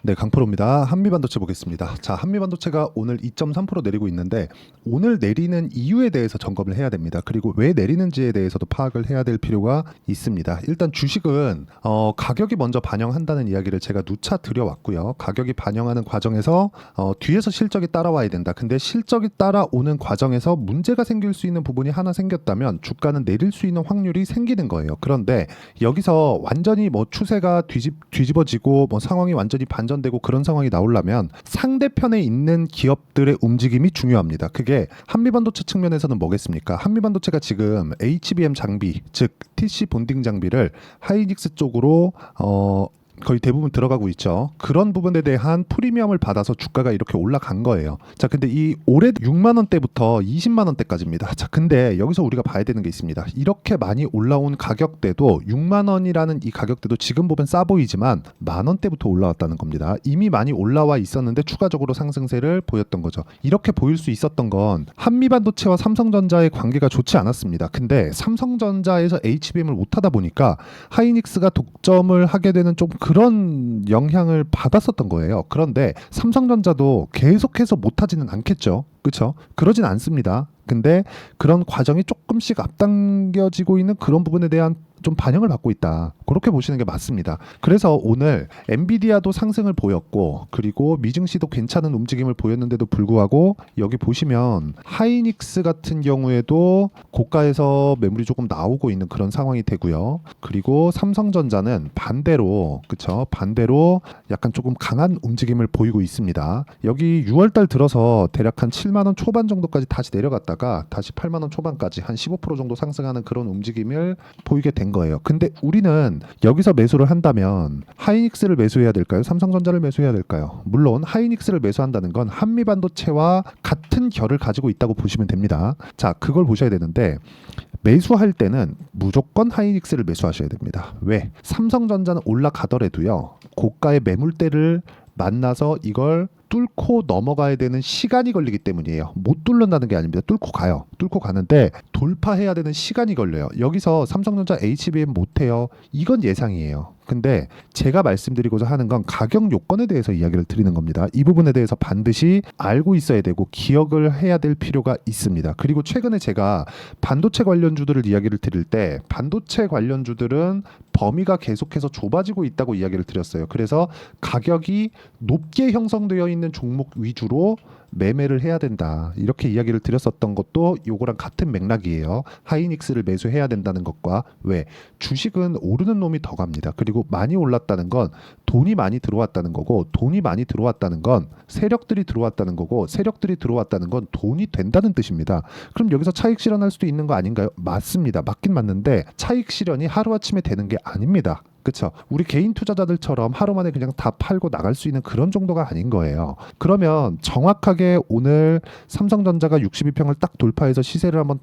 네, 강프로입니다. 한미반도체 보겠습니다. 자, 한미반도체가 오늘 2.3% 내리고 있는데 오늘 내리는 이유에 대해서 점검을 해야 됩니다. 그리고 왜 내리는지에 대해서도 파악을 해야 될 필요가 있습니다. 일단 주식은 가격이 먼저 반영한다는 이야기를 제가 누차 드려왔고요. 가격이 반영하는 과정에서 뒤에서 실적이 따라와야 된다. 근데 실적이 따라오는 과정에서 문제가 생길 수 있는 부분이 하나 생겼다면 주가는 내릴 수 있는 확률이 생기는 거예요. 그런데 여기서 완전히 뭐 추세가 뒤집어지고 뭐 상황이 완전히 반전되고 그런 상황이 나오려면 상대편에 있는 기업들의 움직임이 중요합니다. 그게 한미반도체 측면에서는 뭐겠습니까? 한미반도체가 지금 HBM 장비, 즉 TC 본딩 장비를 하이닉스 쪽으로 거의 대부분 들어가고 있죠. 그런 부분에 대한 프리미엄을 받아서 주가가 이렇게 올라간 거예요. 자, 근데 이 올해 6만 원대부터 20만 원대까지입니다. 자, 근데 여기서 우리가 봐야 되는 게 있습니다. 이렇게 많이 올라온 가격대도 6만 원이라는 이 가격대도 지금 보면 싸 보이지만 만 원대부터 올라왔다는 겁니다. 이미 많이 올라와 있었는데 추가적으로 상승세를 보였던 거죠. 이렇게 보일 수 있었던 건 한미반도체와 삼성전자의 관계가 좋지 않았습니다. 근데 삼성전자에서 HBM을 못 하다 보니까 하이닉스가 독점을 하게 되는 좀 그런 영향을 받았었던 거예요. 그런데 삼성전자도 계속해서 못하지는 않겠죠. 그렇죠? 그러진 않습니다. 근데 그런 과정이 조금씩 앞당겨지고 있는 그런 부분에 대한 좀 반영을 받고 있다. 그렇게 보시는 게 맞습니다. 그래서 오늘 엔비디아도 상승을 보였고 그리고 미증시도 괜찮은 움직임을 보였는데도 불구하고 여기 보시면 하이닉스 같은 경우에도 고가에서 매물이 조금 나오고 있는 그런 상황이 되고요. 그리고 삼성전자는 반대로 그쵸? 반대로 약간 조금 강한 움직임을 보이고 있습니다. 여기 6월달 들어서 대략 한 7만 원 초반 정도까지 다시 내려갔다가 다시 8만 원 초반까지 한 15% 정도 상승하는 그런 움직임을 보이게 된 거예요. 근데 우리는 여기서 매수를 한다면 하이닉스를 매수해야 될까요? 삼성전자를 매수해야 될까요? 물론 하이닉스를 매수한다는 건 한미반도체와 같은 결을 가지고 있다고 보시면 됩니다. 자, 그걸 보셔야 되는데 매수할 때는 무조건 하이닉스를 매수하셔야 됩니다. 왜? 삼성전자는 올라가더라도요. 고가의 매물대를 만나서 이걸 뚫고 넘어가야 되는 시간이 걸리기 때문이에요. 못 뚫는다는 게 아닙니다. 뚫고 가요. 뚫고 가는데 돌파해야 되는 시간이 걸려요. 여기서 삼성전자 HBM 못해요. 이건 예상이에요. 근데 제가 말씀드리고자 하는 건 가격 요건에 대해서 이야기를 드리는 겁니다. 이 부분에 대해서 반드시 알고 있어야 되고 기억을 해야 될 필요가 있습니다. 그리고 최근에 제가 반도체 관련주들을 이야기를 드릴 때 반도체 관련주들은 범위가 계속해서 좁아지고 있다고 이야기를 드렸어요. 그래서 가격이 높게 형성되어 있는 종목 위주로 매매를 해야 된다. 이렇게 이야기를 드렸었던 것도 요거랑 같은 맥락이에요. 하이닉스를 매수해야 된다는 것과 왜? 주식은 오르는 놈이 더 갑니다. 그리고 많이 올랐다는 건 돈이 많이 들어왔다는 거고 돈이 많이 들어왔다는 건 세력들이 들어왔다는 거고 세력들이 들어왔다는 건 돈이 된다는 뜻입니다. 그럼 여기서 차익 실현할 수도 있는 거 아닌가요? 맞습니다. 맞긴 맞는데 차익 실현이 하루아침에 되는 게 아닙니다. 그렇죠. 우리 개인 투자자들처럼 하루 만에 그냥 다 팔고 나갈 수 있는 그런 정도가 아닌 거예요. 그러면 정확하게 오늘 삼성전자가 62평을 딱 돌파해서 시세를 한번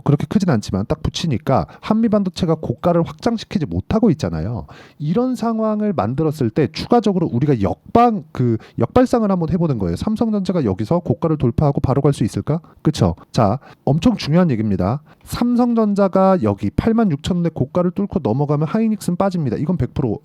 그렇게 크진 않지만 딱 붙이니까 한미반도체가 고가를 확장시키지 못하고 있잖아요. 이런 상황을 만들었을 때 추가적으로 우리가 역발상을 한번 해보는 거예요. 삼성전자가 여기서 고가를 돌파하고 바로 갈 수 있을까? 그렇죠. 자, 엄청 중요한 얘기입니다. 삼성전자가 여기 86,000원의 고가를 뚫고 넘어가면 하이닉스는 빠집니다. 이건 100%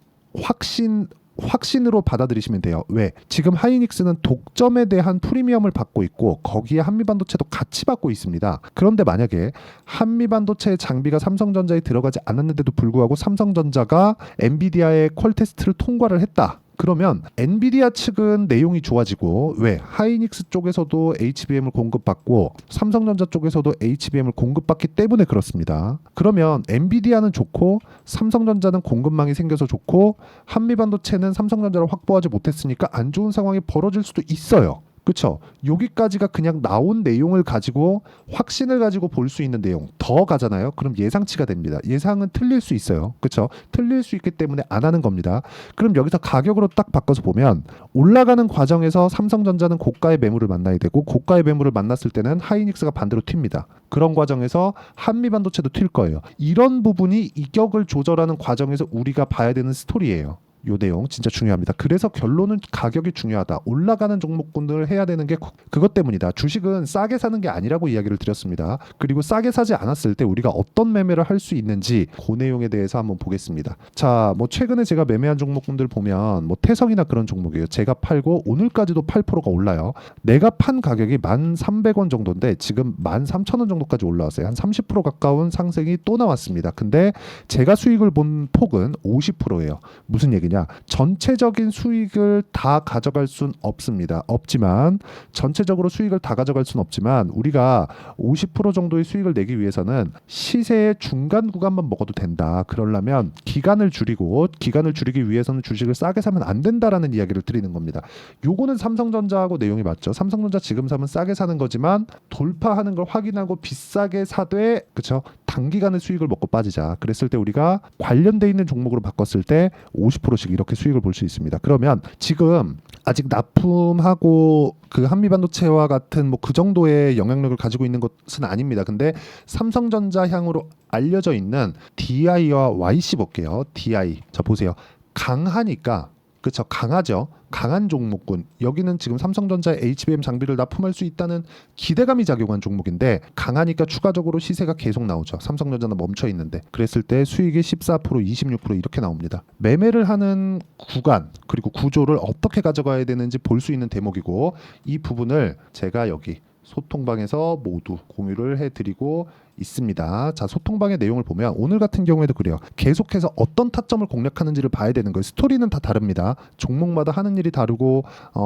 확신으로 받아들이시면 돼요. 왜? 지금 하이닉스는 독점에 대한 프리미엄을 받고 있고 거기에 한미반도체도 같이 받고 있습니다. 그런데 만약에 한미반도체의 장비가 삼성전자에 들어가지 않았는데도 불구하고 삼성전자가 엔비디아의 퀄 테스트를 통과를 했다. 그러면 엔비디아 측은 내용이 좋아지고 왜? 하이닉스 쪽에서도 HBM을 공급받고 삼성전자 쪽에서도 HBM을 공급받기 때문에 그렇습니다. 그러면 엔비디아는 좋고 삼성전자는 공급망이 생겨서 좋고 한미반도체는 삼성전자를 확보하지 못했으니까 안 좋은 상황이 벌어질 수도 있어요. 그렇죠. 여기까지가 그냥 나온 내용을 가지고 확신을 가지고 볼 수 있는 내용 더 가잖아요. 그럼 예상치가 됩니다. 예상은 틀릴 수 있어요. 그렇죠. 틀릴 수 있기 때문에 안 하는 겁니다. 그럼 여기서 가격으로 딱 바꿔서 보면 올라가는 과정에서 삼성전자는 고가의 매물을 만나야 되고 고가의 매물을 만났을 때는 하이닉스가 반대로 튑니다. 그런 과정에서 한미반도체도 튈 거예요. 이런 부분이 이격을 조절하는 과정에서 우리가 봐야 되는 스토리예요. 요 내용 진짜 중요합니다. 그래서 결론은 가격이 중요하다. 올라가는 종목군들을 해야 되는 게 그것 때문이다. 주식은 싸게 사는 게 아니라고 이야기를 드렸습니다. 그리고 싸게 사지 않았을 때 우리가 어떤 매매를 할 수 있는지 그 내용에 대해서 한번 보겠습니다. 자, 뭐 최근에 제가 매매한 종목군들 보면 뭐 태성이나 그런 종목이에요. 제가 팔고 오늘까지도 8%가 올라요. 내가 판 가격이 1,300원 정도인데 지금 13,000원 정도까지 올라왔어요. 한 30% 가까운 상승이 또 나왔습니다. 근데 제가 수익을 본 폭은 50%예요. 무슨 얘기냐? 전체적인 수익을 다 가져갈 순 없습니다. 없지만 전체적으로 수익을 다 가져갈 순 없지만 우리가 50% 정도의 수익을 내기 위해서는 시세의 중간 구간만 먹어도 된다. 그러려면 기간을 줄이기 위해서는 주식을 싸게 사면 안 된다라는 이야기를 드리는 겁니다. 요거는 삼성전자하고 내용이 맞죠. 삼성전자 지금 사면 싸게 사는 거지만 돌파하는 걸 확인하고 비싸게 사되 그쵸? 단기간에 수익을 먹고 빠지자. 그랬을 때 우리가 관련돼 있는 종목으로 바꿨을 때 50%씩 이렇게 수익을 볼 수 있습니다. 그러면 지금 아직 납품하고 그 한미반도체와 같은 뭐 그 정도의 영향력을 가지고 있는 것은 아닙니다. 근데 삼성전자 향으로 알려져 있는 DI와 YC 볼게요. DI. 자 보세요. 강하니까 그쵸 강하죠. 강한 종목군. 여기는 지금 삼성전자의 HBM 장비를 납품할 수 있다는 기대감이 작용한 종목인데 강하니까 추가적으로 시세가 계속 나오죠. 삼성전자는 멈춰 있는데 그랬을 때 수익이 14%, 26% 이렇게 나옵니다. 매매를 하는 구간 그리고 구조를 어떻게 가져가야 되는지 볼 수 있는 대목이고 이 부분을 제가 여기 소통방에서 모두 공유를 해드리고 있습니다. 자, 소통방의 내용을 보면 오늘 같은 경우에도 그래요. 계속해서 어떤 타점을 공략하는지를 봐야 되는 거예요. 스토리는 다 다릅니다. 종목마다 하는 일이 다르고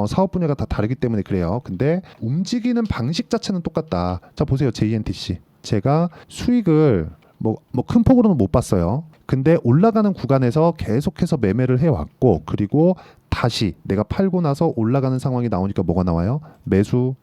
사업 분야가 다 다르기 때문에 그래요. 근데 움직이는 방식 자체는 똑같다. 자, 보세요. JNTC. 제가 수익을 뭐 큰 폭으로는 못 봤어요. 근데 올라가는 구간에서 계속해서 매매를 해왔고 그리고 다시 내가 팔고 나서 올라가는 상황이 나오니까 뭐가 나와요? 매수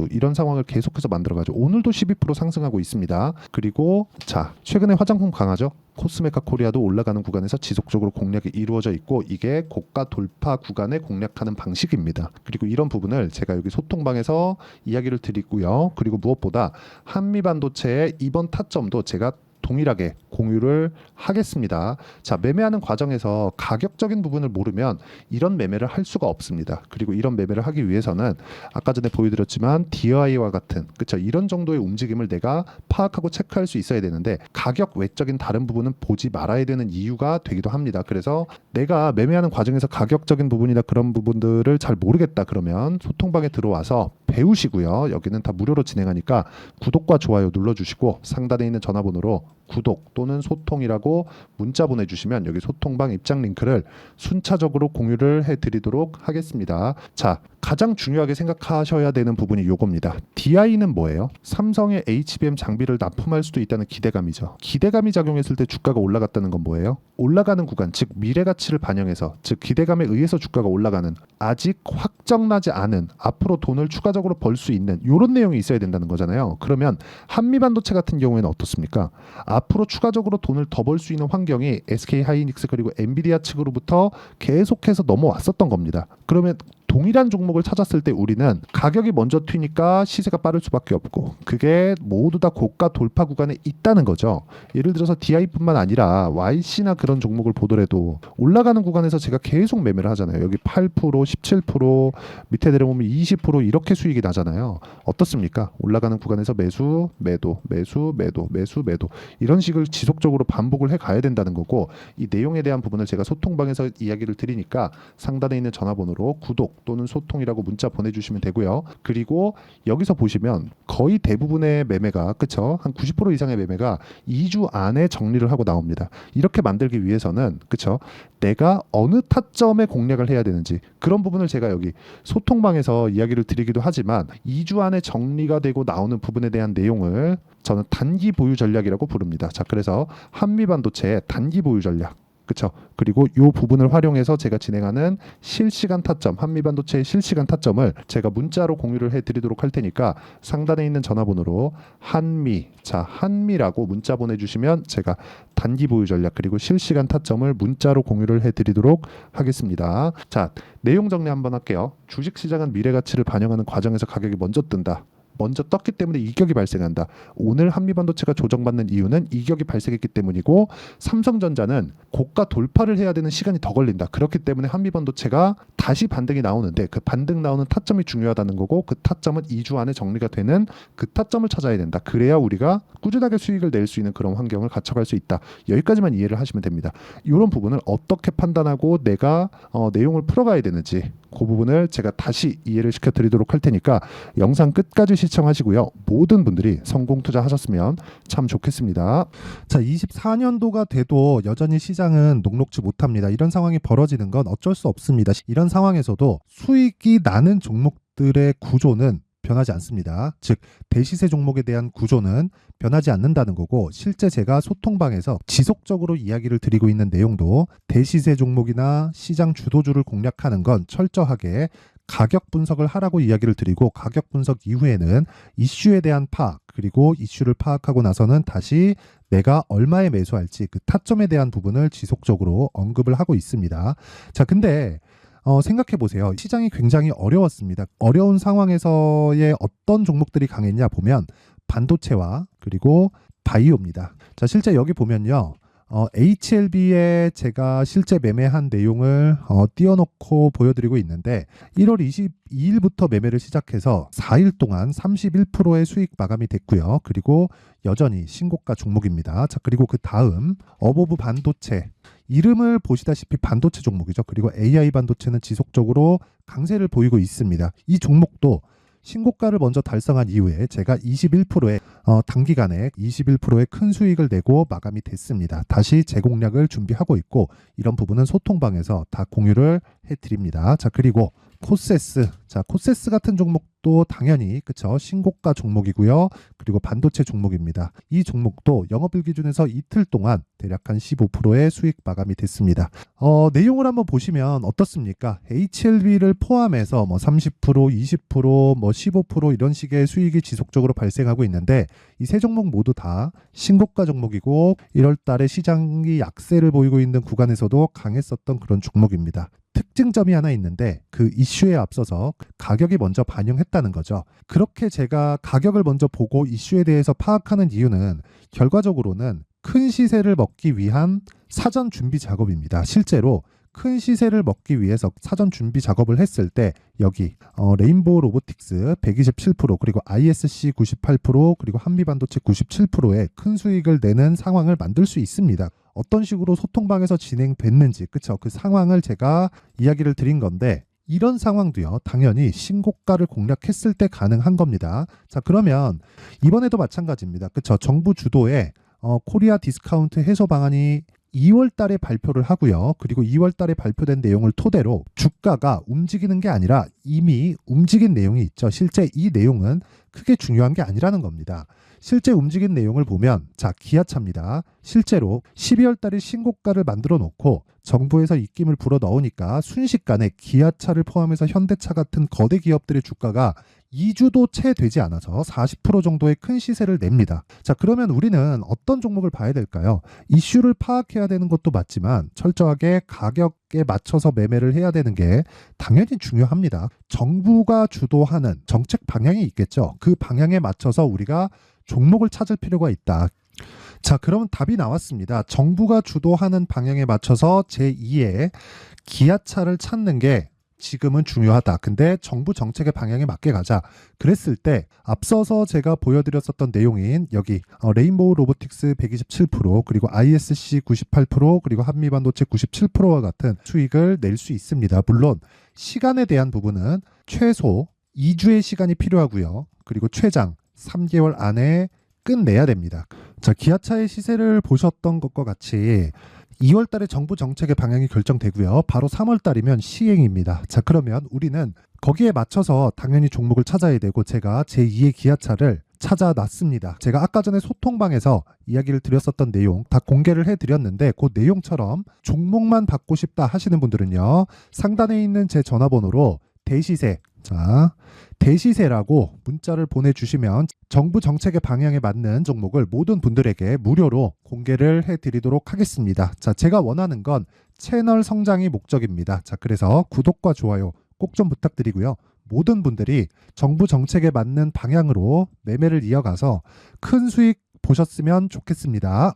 이런 상황을 계속해서 만들어가죠. 오늘도 12% 상승하고 있습니다. 그리고 자 최근에 화장품 강하죠? 코스메카 코리아도 올라가는 구간에서 지속적으로 공략이 이루어져 있고 이게 고가 돌파 구간에 공략하는 방식입니다. 그리고 이런 부분을 제가 여기 소통방에서 이야기를 드리고요. 그리고 무엇보다 한미반도체의 이번 타점도 제가 동일하게 공유를 하겠습니다. 자, 매매하는 과정에서 가격적인 부분을 모르면 이런 매매를 할 수가 없습니다. 그리고 이런 매매를 하기 위해서는 아까 전에 보여드렸지만 DI와 같은 그쵸 이런 정도의 움직임을 내가 파악하고 체크할 수 있어야 되는데 가격 외적인 다른 부분은 보지 말아야 되는 이유가 되기도 합니다. 그래서 내가 매매하는 과정에서 가격적인 부분이나 그런 부분들을 잘 모르겠다 그러면 소통방에 들어와서 배우시고요. 여기는 다 무료로 진행하니까 구독과 좋아요 눌러주시고 상단에 있는 전화번호로 구독 또는 소통이라고 문자 보내주시면 여기 소통방 입장 링크를 순차적으로 공유를 해드리도록 하겠습니다. 자, 가장 중요하게 생각하셔야 되는 부분이 요겁니다. DI는 뭐예요? 삼성의 HBM 장비를 납품할 수도 있다는 기대감이죠. 기대감이 작용했을 때 주가가 올라갔다는 건 뭐예요? 올라가는 구간, 즉 미래 가치를 반영해서, 즉 기대감에 의해서 주가가 올라가는 아직 확정나지 않은 앞으로 돈을 추가적으로 벌 수 있는 이런 내용이 있어야 된다는 거잖아요. 그러면 한미반도체 같은 경우에는 어떻습니까? 앞으로 추가적으로 돈을 더 벌 수 있는 환경이 SK하이닉스 그리고 엔비디아 측으로부터 계속해서 넘어왔었던 겁니다. 그러면 동일한 종목을 찾았을 때 우리는 가격이 먼저 튀니까 시세가 빠를 수밖에 없고 그게 모두 다 고가 돌파 구간에 있다는 거죠. 예를 들어서 DI뿐만 아니라 YC나 그런 종목을 보더라도 올라가는 구간에서 제가 계속 매매를 하잖아요. 여기 8%, 17% 밑에 내려오면 20% 이렇게 수익이 나잖아요. 어떻습니까? 올라가는 구간에서 매수, 매도, 매수, 매도, 매수, 매도 이런 식을 지속적으로 반복을 해 가야 된다는 거고 이 내용에 대한 부분을 제가 소통방에서 이야기를 드리니까 상단에 있는 전화번호로 구독 또는 소통이라고 문자 보내주시면 되고요. 그리고 여기서 보시면 거의 대부분의 매매가 그쵸? 한 90% 이상의 매매가 2주 안에 정리를 하고 나옵니다. 이렇게 만들기 위해서는 그쵸? 내가 어느 타점에 공략을 해야 되는지 그런 부분을 제가 여기 소통방에서 이야기를 드리기도 하지만 2주 안에 정리가 되고 나오는 부분에 대한 내용을 저는 단기 보유 전략이라고 부릅니다. 자, 그래서 한미반도체의 단기 보유 전략 그렇죠. 그리고 이 부분을 활용해서 제가 진행하는 실시간 타점, 한미반도체의 실시간 타점을 제가 문자로 공유를 해드리도록 할 테니까 상단에 있는 전화번호로 한미라고 문자 보내주시면 제가 단기 보유 전략 그리고 실시간 타점을 문자로 공유를 해드리도록 하겠습니다. 자, 내용 정리 한번 할게요. 주식시장은 미래 가치를 반영하는 과정에서 가격이 먼저 뜬다. 먼저 떴기 때문에 이격이 발생한다. 오늘 한미반도체가 조정받는 이유는 이격이 발생했기 때문이고, 삼성전자는 고가 돌파를 해야 되는 시간이 더 걸린다. 그렇기 때문에 한미반도체가 다시 반등이 나오는데, 그 반등 나오는 타점이 중요하다는 거고, 그 타점은 2주 안에 정리가 되는 그 타점을 찾아야 된다. 그래야 우리가 꾸준하게 수익을 낼 수 있는 그런 환경을 갖춰갈 수 있다. 여기까지만 이해를 하시면 됩니다. 이런 부분을 어떻게 판단하고 내가 내용을 풀어가야 되는지, 그 부분을 제가 다시 이해를 시켜드리도록 할 테니까 영상 끝까지 시청하시고요. 모든 분들이 성공 투자하셨으면 참 좋겠습니다. 자, 24년도가 돼도 여전히 시장은 녹록지 못합니다. 이런 상황이 벌어지는 건 어쩔 수 없습니다. 이런 상황에서도 수익이 나는 종목들의 구조는 변하지 않습니다. 즉, 대시세 종목에 대한 구조는 변하지 않는다는 거고, 실제 제가 소통방에서 지속적으로 이야기를 드리고 있는 내용도 대시세 종목이나 시장 주도주를 공략하는 건 철저하게 가격 분석을 하라고 이야기를 드리고, 가격 분석 이후에는 이슈에 대한 파악, 그리고 이슈를 파악하고 나서는 다시 내가 얼마에 매수할지 그 타점에 대한 부분을 지속적으로 언급을 하고 있습니다. 자, 근데 생각해 보세요. 시장이 굉장히 어려웠습니다. 어려운 상황에서의 어떤 종목들이 강했냐 보면 반도체와 그리고 바이오입니다. 자, 실제 여기 보면요. HLB에 제가 실제 매매한 내용을 띄워놓고 보여드리고 있는데, 1월 22일부터 매매를 시작해서 4일 동안 31%의 수익 마감이 됐고요. 그리고 여전히 신고가 종목입니다. 자, 그리고 그 다음 어보브 반도체, 이름을 보시다시피 반도체 종목이죠. 그리고 AI 반도체는 지속적으로 강세를 보이고 있습니다. 이 종목도 신고가를 먼저 달성한 이후에 제가 21%의 단기간에 21%의 큰 수익을 내고 마감이 됐습니다. 다시 재공략을 준비하고 있고, 이런 부분은 소통방에서 다 공유를 해드립니다. 자, 그리고 코세스. 자, 코세스 같은 종목도 당연히 그쵸, 신고가 종목이고요. 그리고 반도체 종목입니다. 이 종목도 영업일 기준에서 이틀 동안 대략 한 15%의 수익 마감이 됐습니다. 내용을 한번 보시면 어떻습니까? HLB를 포함해서 뭐 30%, 20%, 뭐 15% 이런 식의 수익이 지속적으로 발생하고 있는데, 이 세 종목 모두 다 신고가 종목이고 1월 달에 시장이 약세를 보이고 있는 구간에서도 강했었던 그런 종목입니다. 특징점이 하나 있는데, 그 이슈에 앞서서 가격이 먼저 반영했다는 거죠. 그렇게 제가 가격을 먼저 보고 이슈에 대해서 파악하는 이유는 결과적으로는 큰 시세를 먹기 위한 사전 준비 작업입니다. 실제로 큰 시세를 먹기 위해서 사전 준비 작업을 했을 때 여기 레인보우 로보틱스 127%, 그리고 ISC 98%, 그리고 한미반도체 97%의 큰 수익을 내는 상황을 만들 수 있습니다. 어떤 식으로 소통방에서 진행됐는지, 그쵸? 그 상황을 제가 이야기를 드린 건데, 이런 상황도요, 당연히 신고가를 공략했을 때 가능한 겁니다. 자, 그러면 이번에도 마찬가지입니다. 그쵸? 정부 주도의 코리아 디스카운트 해소 방안이 2월 달에 발표를 하고요. 그리고 2월 달에 발표된 내용을 토대로 주가가 움직이는 게 아니라 이미 움직인 내용이 있죠. 실제 이 내용은 크게 중요한 게 아니라는 겁니다. 실제 움직인 내용을 보면, 자, 기아차입니다. 실제로 12월 달에 신고가를 만들어 놓고 정부에서 입김을 불어 넣으니까 순식간에 기아차를 포함해서 현대차 같은 거대 기업들의 주가가 2주도 채 되지 않아서 40% 정도의 큰 시세를 냅니다. 자, 그러면 우리는 어떤 종목을 봐야 될까요? 이슈를 파악해야 되는 것도 맞지만 철저하게 가격에 맞춰서 매매를 해야 되는 게 당연히 중요합니다. 정부가 주도하는 정책 방향이 있겠죠. 그 방향에 맞춰서 우리가 종목을 찾을 필요가 있다. 자, 그러면 답이 나왔습니다. 정부가 주도하는 방향에 맞춰서 제2의 기아차를 찾는 게 지금은 중요하다. 근데 정부 정책의 방향에 맞게 가자. 그랬을 때 앞서서 제가 보여드렸었던 내용인 여기 레인보우 로보틱스 127%, 그리고 ISC 98%, 그리고 한미반도체 97%와 같은 수익을 낼 수 있습니다. 물론 시간에 대한 부분은 최소 2주의 시간이 필요하고요. 그리고 최장 3개월 안에 끝내야 됩니다. 자, 기아차의 시세를 보셨던 것과 같이 2월 달에 정부 정책의 방향이 결정되고요. 바로 3월 달이면 시행입니다. 자, 그러면 우리는 거기에 맞춰서 당연히 종목을 찾아야 되고, 제가 제2의 기아차를 찾아놨습니다. 제가 아까 전에 소통방에서 이야기를 드렸었던 내용 다 공개를 해드렸는데, 그 내용처럼 종목만 받고 싶다 하시는 분들은요, 상단에 있는 제 전화번호로 대시세, 자, 대시세라고 문자를 보내주시면 정부 정책의 방향에 맞는 종목을 모든 분들에게 무료로 공개를 해드리도록 하겠습니다. 자, 제가 원하는 건 채널 성장이 목적입니다. 자, 그래서 구독과 좋아요 꼭 좀 부탁드리고요. 모든 분들이 정부 정책에 맞는 방향으로 매매를 이어가서 큰 수익 보셨으면 좋겠습니다.